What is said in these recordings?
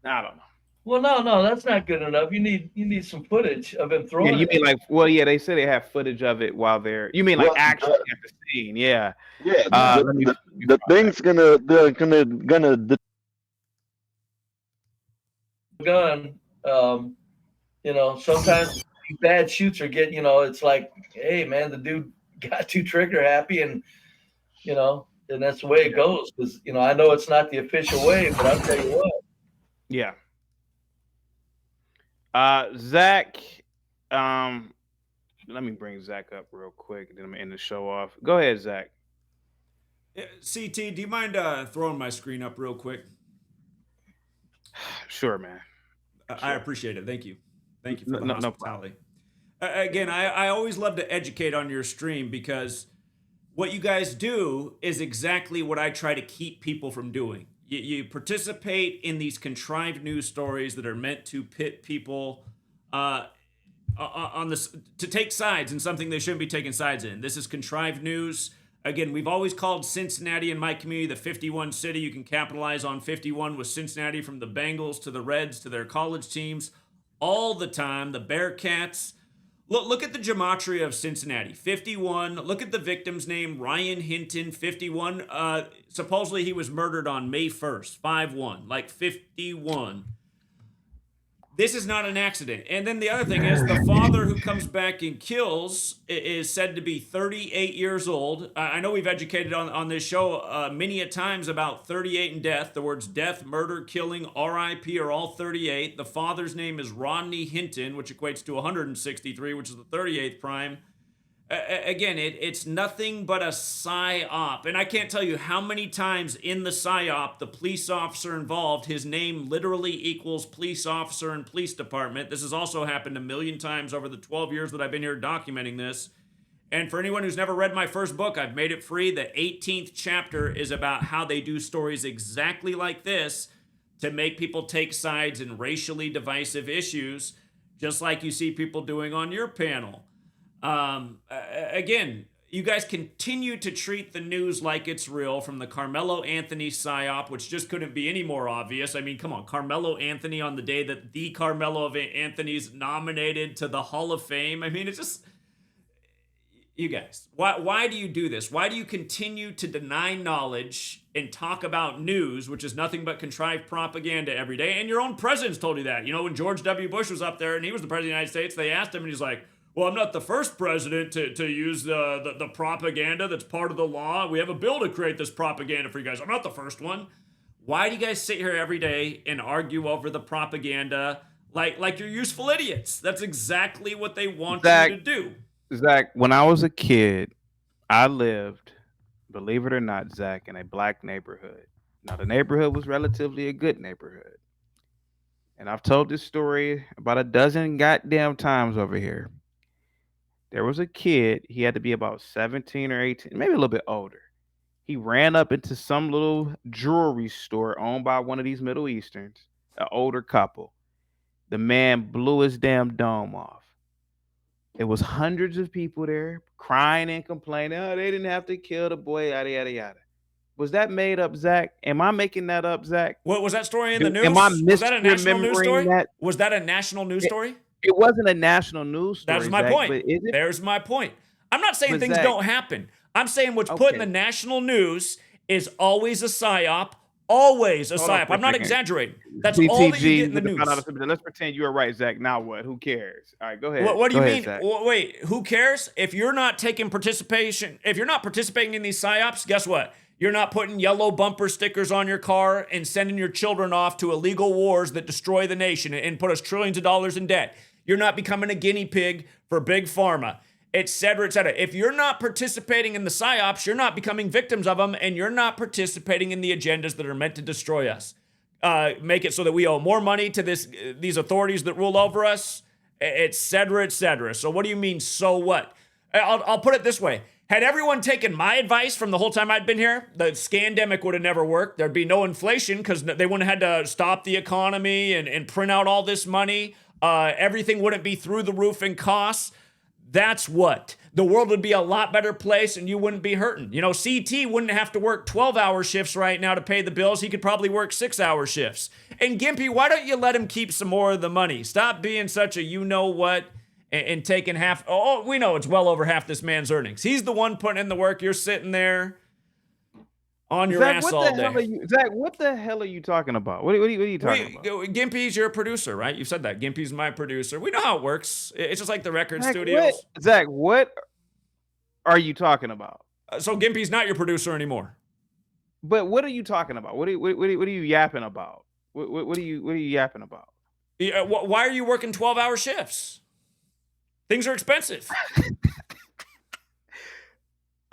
I don't know. Well, no, that's not good enough. You need some footage of him Yeah, throwing you it. mean like, well, yeah, they say they have footage of it while they're. You mean like Well, actually at the scene? Yeah. yeah, Yeah, Let me the find that. thing's gonna gun. Sometimes these bad shoots are getting. It's like, hey, man, the dude got too trigger happy, and that's the way it Yeah. goes. Because I know it's not the official way, but I'll tell you what. Yeah. Zach. Um, Let me bring Zach up real quick, and then I'm gonna end the show off. Go ahead, Zach. CT, do you mind throwing my screen up real quick? Sure, man. I Sure. appreciate it. Thank you. Thank you for No, the no problem. hospitality. Again, I always love to educate on your stream because what you guys do is exactly what I try to keep people from doing. You participate in these contrived news stories that are meant to pit people on this to take sides in something they shouldn't be taking sides in. This is contrived news. Again, we've always called Cincinnati in my community the 51 city. You can capitalize on 51 with Cincinnati, from the Bengals to the Reds to their college teams all the time. The Bearcats. Look at the gematria of Cincinnati. 51. Look at the victim's name, Ryan Hinton, 51. Supposedly he was murdered on May 1st, 5-1, like 51. This is not an accident. And then the other thing is the father who comes back and kills is said to be 38 years old. I know we've educated on this show many a times about 38 and death. The words death, murder, killing, RIP are all 38. The father's name is Rodney Hinton, which equates to 163, which is the 38th prime. Again, it's nothing but a psyop. And I can't tell you how many times in the psyop, the police officer involved, his name literally equals police officer and police department. This has also happened a million times over the 12 years that I've been here documenting this. And for anyone who's never read my first book, I've made it free. The 18th chapter is about how they do stories exactly like this to make people take sides in racially divisive issues, just like you see people doing on your panel. Again, you guys continue to treat the news like it's real, from the Carmelo Anthony psyop, which just couldn't be any more obvious. I mean, come on, Carmelo Anthony on the day that the Carmelo of Anthony's nominated to the Hall of Fame. I mean, it's just, you guys, why do you do this? Why do you continue to deny knowledge and talk about news, which is nothing but contrived propaganda every day? And your own president's told you that. When George W. Bush was up there and he was the president of the United States, they asked him and he's like, well, I'm not the first president to use the propaganda that's part of the law. We have a bill to create this propaganda for you guys. I'm not the first one. Why do you guys sit here every day and argue over the propaganda like you're useful idiots? That's exactly what they want Zach, you to do. Zach, when I was a kid, I lived, believe it or not, Zach, in a black neighborhood. Now, the neighborhood was relatively a good neighborhood. And I've told this story about a dozen goddamn times over here. There was a kid, he had to be about 17 or 18, maybe a little bit older. He ran up into some little jewelry store owned by one of these Middle Easterns, an older couple. The man blew his damn dome off. There was hundreds of people there crying and complaining. Oh, they didn't have to kill the boy, yada yada yada. Was that made up, Zach? Am I making that up, Zach? What was that story in the Am I news? Was that a national news misremembering story? that? Was that a national news It, story? it wasn't a national news That's story, my Zach, point. but is it? There's my point. I'm not saying But things Zach, don't happen. I'm saying what's put in the okay, national news is always a psyop. Always a hold on psyop. for a I'm not second. exaggerating. That's all that you CTG get in the with the find out. news. Let's pretend you were right, Zach. Now what? Who cares? All right, go ahead. What do Go you ahead, mean? Zach. Wait, who cares? If you're not taking participation, if you're not participating in these psyops, guess what? You're not putting yellow bumper stickers on your car and sending your children off to illegal wars that destroy the nation and put us trillions of dollars in debt. You're not becoming a guinea pig for big pharma, et cetera, et cetera. If you're not participating in the psyops, you're not becoming victims of them, and you're not participating in the agendas that are meant to destroy us. Make it so that we owe more money to these authorities that rule over us, et cetera, et cetera. So what do you mean, so what? I'll put it this way. Had everyone taken my advice from the whole time I'd been here, the scandemic would have never worked. There'd be no inflation because they wouldn't have had to stop the economy and print out all this money. Everything wouldn't be through the roof in costs. That's what. the world would be a lot better place and you wouldn't be hurting. You know, CT wouldn't have to work 12-hour shifts right now to pay the bills. He could probably work 6-hour shifts. And Gimpy, why don't you let him keep some more of the money? Stop being such a you-know-what and taking half. Oh, we know it's well over half this man's earnings. He's the one putting in the work. You're sitting there on your ass all day. Zach, what the hell are you talking about? What are you talking about? Gimpy's your producer, right? You said that. Gimpy's my producer. We know how it works. It's just like the record Zach, studios. Zach, what are you talking about? So Gimpy's not your producer anymore. But what are you talking about? What are you yapping about? What are you yapping about? Yeah, why are you working 12-hour shifts? Things are expensive.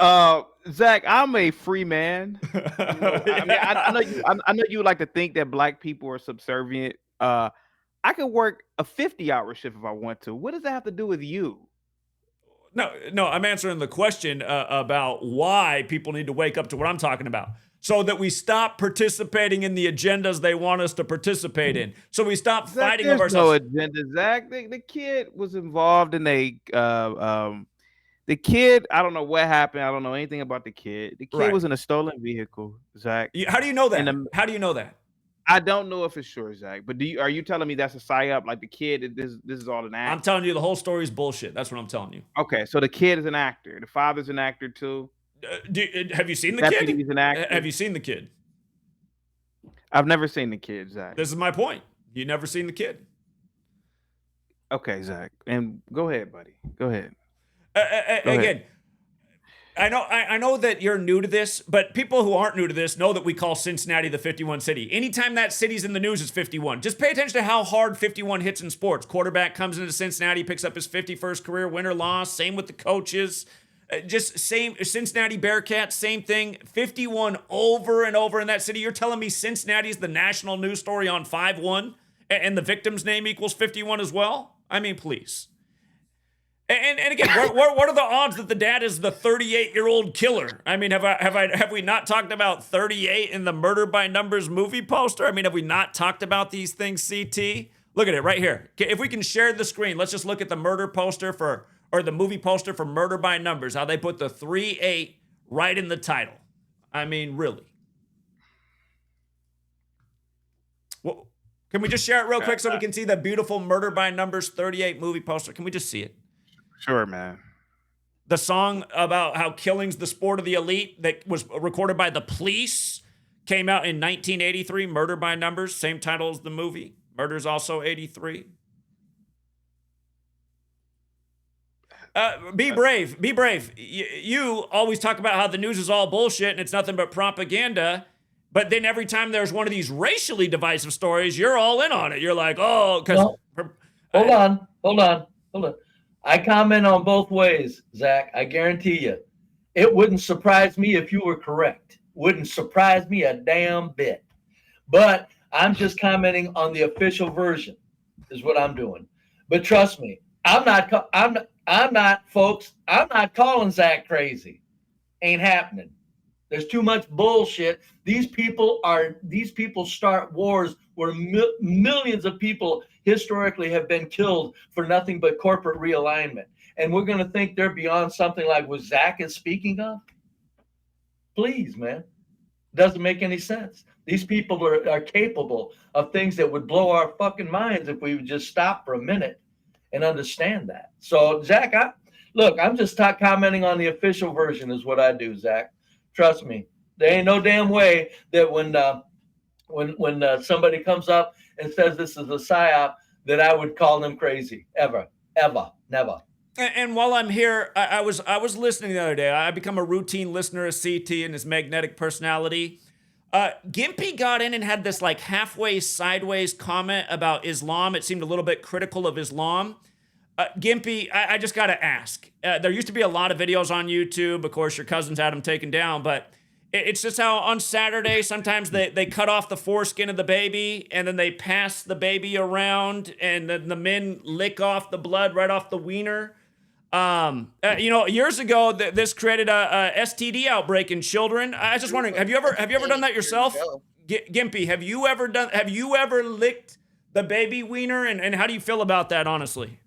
Zach, I'm a free man. I know you like to think that black people are subservient. I could work a 50-hour shift if I want to. What does that have to do with you? No, I'm answering the question about why people need to wake up to what I'm talking about. So that we stop participating in the agendas they want us to participate in. So we stop Zach, fighting over no ourselves. agenda, Zach. The kid was involved in the kid, I don't know what happened. I don't know anything about the kid. The kid Right. was in a stolen vehicle, Zach. How do you know that? How do you know that? I don't know if it's sure, Zach. But are you telling me that's a psyop? Like the kid, this is all an act? I'm telling you the whole story is bullshit. That's what I'm telling you. Okay, so the kid is an actor. The father's an actor too. Have you seen the Deputy's kid? an actor. Have you seen the kid? I've never seen the kid, Zach. This is my point. You never seen the kid. Okay, Zach. And go ahead, buddy. Go ahead. Again, I know that you're new to this, but people who aren't new to this know that we call Cincinnati the 51 city. Anytime that city's in the news, it's 51. Just pay attention to how hard 51 hits in sports. Quarterback comes into Cincinnati, picks up his 51st career win or loss. Same with the coaches. Just same Cincinnati Bearcats, same thing. 51 over and over in that city. You're telling me Cincinnati is the national news story on 5-1 and the victim's name equals 51 as well? I mean, please. And again, what are the odds that the dad is the 38-year-old killer? I mean, have we not talked about 38 in the Murder by Numbers movie poster? I mean, have we not talked about these things, CT? Look at it right here. If we can share the screen, let's just look at the murder poster or the movie poster for Murder by Numbers, how they put the 38 right in the title. I mean, really. Well, can we just share it real quick so we can see the beautiful Murder by Numbers 38 movie poster? Can we just see it? Sure, man. The song about how killing's the sport of the elite that was recorded by the Police came out in 1983, Murder by Numbers, same title as the movie. Murder's also 83. Be brave. Be brave. You always talk about how the news is all bullshit and it's nothing but propaganda. But then every time there's one of these racially divisive stories, you're all in on it. You're like, oh, because... Hold on. I comment on both ways, Zach. I guarantee you. It wouldn't surprise me if you were correct. Wouldn't surprise me a damn bit. But I'm just commenting on the official version is what I'm doing. But trust me, I'm not, folks. I'm not calling Zach crazy. Ain't happening. There's too much bullshit. These people start wars where millions of people historically have been killed for nothing but corporate realignment. And we're going to think they're beyond something like what Zach is speaking of? Please, man. Doesn't make any sense. These people are capable of things that would blow our fucking minds if we would just stop for a minute and understand that. So, Zach, I'm just commenting on the official version is what I do, Zach. Trust me. There ain't no damn way that when somebody comes up and says this is a psyop, that I would call them crazy. Ever, never. And while I'm here, I was listening the other day. I become a routine listener of CT and his magnetic personality. Gimpy got in and had this like halfway sideways comment about Islam. It seemed a little bit critical of Islam. Gimpy, I just got to ask. There used to be a lot of videos on YouTube. Of course, your cousins had them taken down, but it's just how on Saturday, sometimes they cut off the foreskin of the baby and then they pass the baby around and then the men lick off the blood right off the wiener. Years ago, this created a STD outbreak in children. I was just wondering, have you ever done that yourself? Gimpy, have you ever licked the baby wiener? And how do you feel about that, honestly?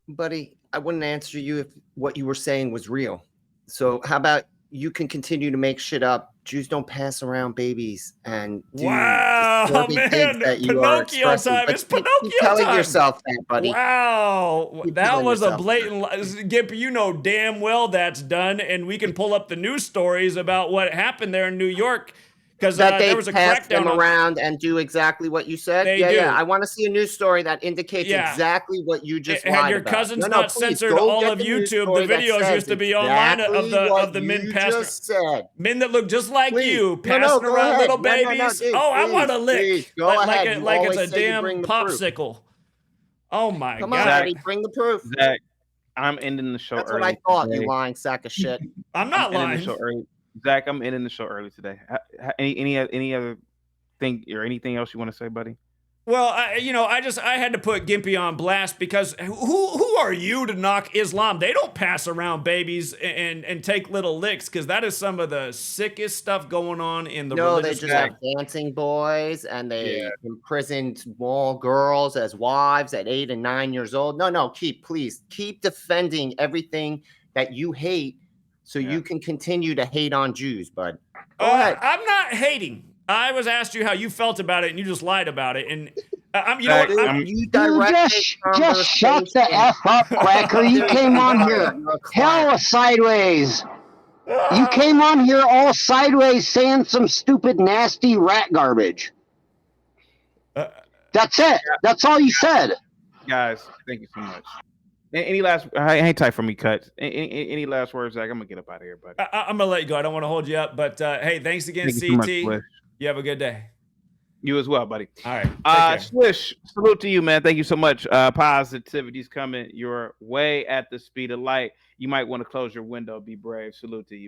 Buddy, I wouldn't answer you if what you were saying was real. So how about you can continue to make shit up? Jews don't pass around babies and do Wow, disturbing things man, that you are Pinocchio expressing. time. But It's keep Pinocchio telling time. yourself that, buddy. Wow, Keep that telling was a yourself blatant lie. Gip, you know damn well that's done, and we can pull up the news stories about what happened there in New York because That they there was a pass them crackdown on. around and do exactly what you said. They Yeah, do. yeah. I want to see a news story that indicates Yeah. exactly what you just Had lied your about. cousins No, not please, censored go all get of the news YouTube, story the that videos says used to be online of exactly the what men you passing just said. men that look just like Please. you No, passing go around ahead. little No, babies. dude, Oh, I want a lick. please, go ahead. You Like it's always a say you damn bring the proof. popsicle. Oh my Come on, god. buddy, bring the proof. Zach, I'm ending the show That's what early I thought, today. you lying sack of shit. I'm not ending the lying. show early. Zach, I'm ending the show early today. Any other thing or anything else you want to say, buddy? Well, I had to put Gimpy on blast because who are you to knock Islam? They don't pass around babies and take little licks because that is some of the sickest stuff going on in the No, they religious just world. have dancing boys and they imprisoned small girls as wives at 8 and 9 years old. No, please keep defending everything that you hate so you can continue to hate on Jews, bud. Go ahead. I'm not hating. I was asked you how you felt about it, and you just lied about it. And you Zach, know what? You just shut the F up, Quacker. You came on here hella sideways. You came on here all sideways saying some stupid, nasty rat garbage. That's it. That's all you said. Guys, thank you so much. Any last? Hang tight for me, Cut. Any last words, Zach? I'm gonna get up out of here, buddy. I'm gonna let you go. I don't want to hold you up, but hey, thanks again, Thank you so much, CT. Swish. You have a good day. You as well, buddy. All right. Take care. Swish, salute to you, man. Thank you so much. Positivity's coming your way at the speed of light. You might want to close your window. Be brave. Salute to you.